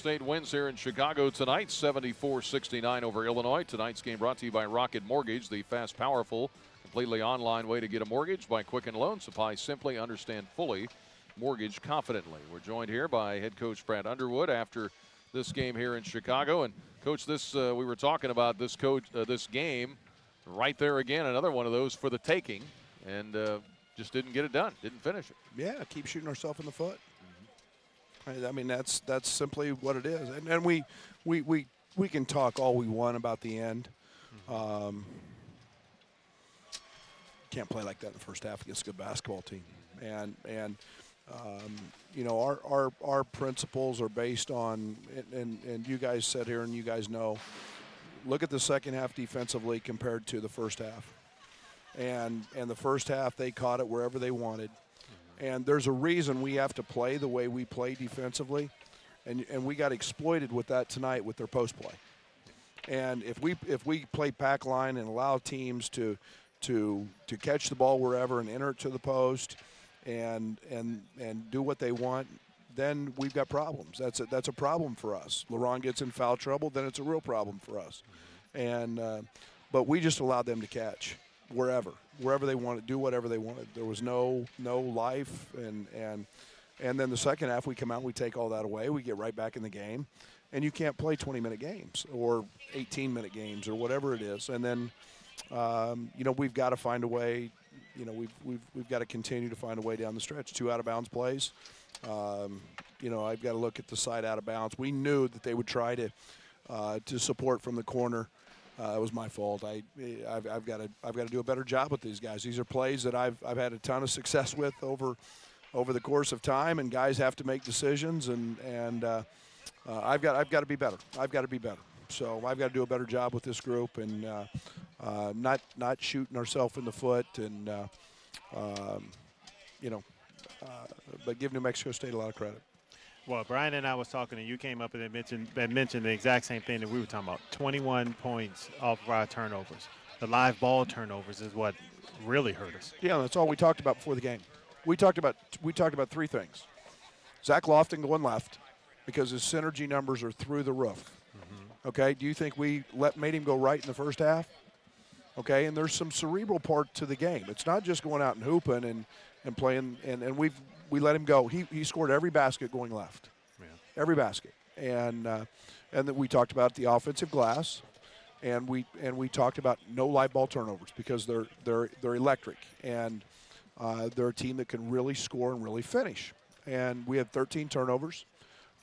State wins here in Chicago tonight, 74-69 over Illinois. Tonight's game brought to you by Rocket Mortgage, the fast, powerful, completely online way to get a mortgage by Quicken Loans. Apply simply, understand fully, mortgage confidently. We're joined here by head coach Brad Underwood after this game here in Chicago. And coach, this we were talking about this game right there again, another one of those for the taking, and just didn't get it done, didn't finish it. Yeah, keep shooting ourselves in the foot. I mean, that's simply what it is. And we can talk all we want about the end. Can't play like that in the first half against a good basketball team. And you know, our principles are based on, and you guys sit here and you guys know, look at the second half defensively compared to the first half. And the first half, they caught it wherever they wanted. And there's a reason we have to play the way we play defensively. And we got exploited with that tonight with their post play. And if we play pack line and allow teams to catch the ball wherever and enter it to the post and do what they want, then we've got problems. That's a problem for us. LeBron gets in foul trouble, then it's a real problem for us. And but we just allowed them to catch wherever they wanted, do whatever they wanted. There was no life, and then the second half we come out and we take all that away. We get right back in the game, and you can't play 20-minute games or 18-minute games or whatever it is. And then you know, we've got to find a way. You know, we've got to continue to find a way down the stretch. 2 out-of-bounds plays. You know, I've got to look at the side out of bounds. We knew that they would try to support from the corner. It was my fault. I've got to do a better job with these guys. These are plays that I've had a ton of success with over the course of time, and guys have to make decisions, and I've got to be better. I've got to be better. So I've got to do a better job with this group, and not shooting ourselves in the foot, and you know, but give New Mexico State a lot of credit. Well, Brian and I was talking, and you came up and mentioned the exact same thing that we were talking about. 21 points off of our turnovers. The live ball turnovers is what really hurt us. Yeah, that's all we talked about before the game. We talked about 3 things. Zach Lofton going left because his synergy numbers are through the roof. Okay, do you think we made him go right in the first half? Okay, and there's some cerebral part to the game. It's not just going out and hooping and playing, and we let him go. He scored every basket going left, every basket, and then we talked about the offensive glass, and we talked about no live ball turnovers because they're electric, and they're a team that can really score and really finish. And we had 13 turnovers,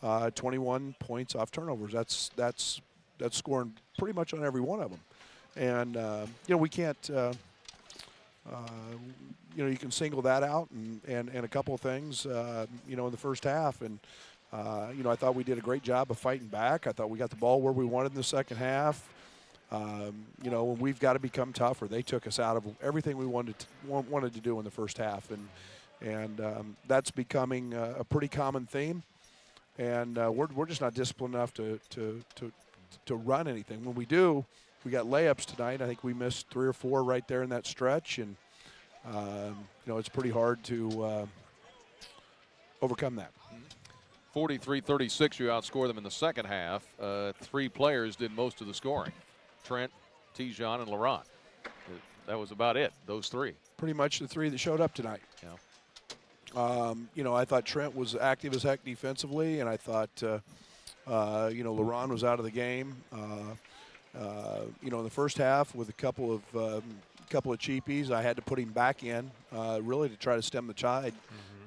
21 points off turnovers. That's scoring pretty much on every one of them, and you know, we can't. You know, you can single that out and a couple of things, you know, in the first half. And, you know, I thought we did a great job of fighting back. I thought we got the ball where we wanted in the second half. You know, we've got to become tougher. They took us out of everything we wanted to do in the first half. And that's becoming a pretty common theme. And we're just not disciplined enough to run anything. When we do, we got layups tonight. I think we missed 3 or 4 right there in that stretch, and you know, it's pretty hard to overcome that. 43-36, you outscore them in the second half. 3 players did most of the scoring: Trent, Deon, and Laurent. That was about it. Those 3. Pretty much the 3 that showed up tonight. Yeah. You know, I thought Trent was active as heck defensively, and I thought you know, Laurent was out of the game. You know, in the first half with a couple of cheapies, I had to put him back in, really to try to stem the tide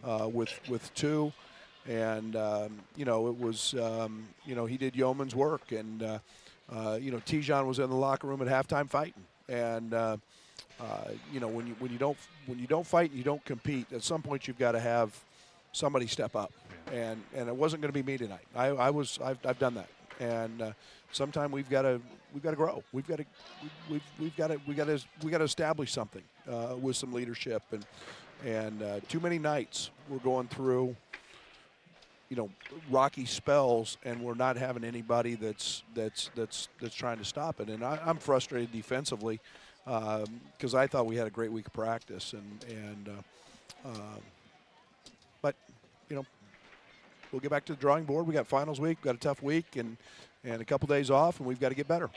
with 2, and you know, it was you know, he did yeoman's work, and you know, Deon was in the locker room at halftime fighting, and you know, when you don't fight and you don't compete, at some point you've got to have somebody step up, and it wasn't going to be me tonight. I've done that, and sometimes we've got to grow. We've got to establish something with some leadership, and too many nights we're going through, you know, rocky spells, and we're not having anybody that's trying to stop it. And I'm frustrated defensively because I thought we had a great week of practice, but you know, we'll get back to the drawing board. We got finals week, we got a tough week, and a couple days off, and we've got to get better.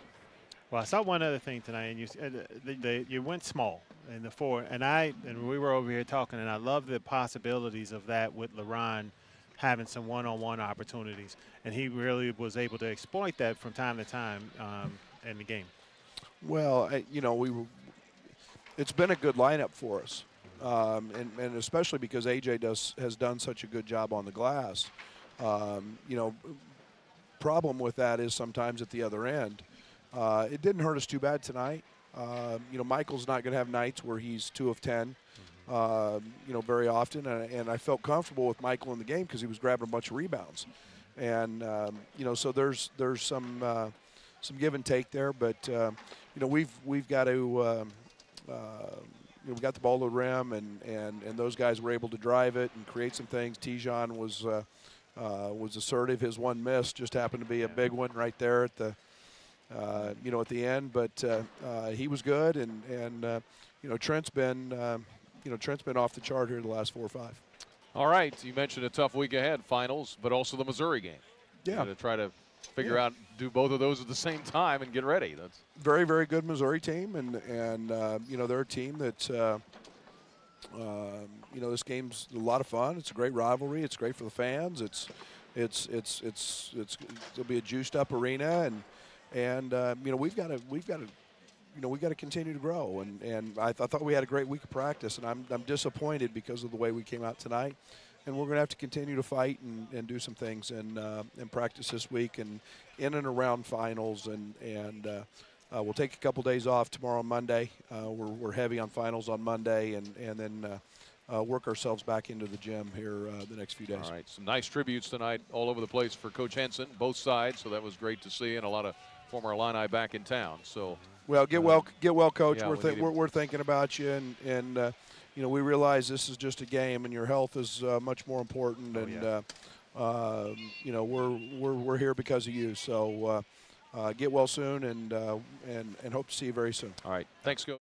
Well, I saw one other thing tonight, and you went small in the 4, and we were over here talking, and I love the possibilities of that with LeRon having some one-on-one opportunities, and he really was able to exploit that from time to time in the game. Well, it's been a good lineup for us, and especially because AJ has done such a good job on the glass. Problem with that is sometimes at the other end. It didn't hurt us too bad tonight. Michael's not going to have nights where he's 2 of 10, very often. And I felt comfortable with Michael in the game because he was grabbing a bunch of rebounds. And, so there's some give and take there. But, we've got to, we got the ball to the rim, and those guys were able to drive it and create some things. Deon was assertive. His one miss just happened to be a big one right there at the at the end, but he was good, and Trent's been off the chart here the last 4 or 5. All right, you mentioned a tough week ahead, finals, but also the Missouri game. Yeah, to try to figure out, do both of those at the same time and get ready. That's very, very good Missouri team, and they're a team that's this game's a lot of fun. It's a great rivalry. It's great for the fans. It'll be a juiced up arena, and we've got to continue to grow. And I thought we had a great week of practice, and I'm disappointed because of the way we came out tonight. And we're going to have to continue to fight and do some things and practice this week and in and around finals. And we'll take a couple days off tomorrow and Monday. We're heavy on finals on Monday, and then work ourselves back into the gym here the next few days. all right. Some nice tributes tonight all over the place for Coach Henson, both sides. So that was great to see, and a lot of former Illini back in town. So well, get well, Coach. Yeah, we're thinking about you, and we realize this is just a game, and your health is much more important. We're here because of you. So get well soon, and hope to see you very soon. all right. Thanks, Coach.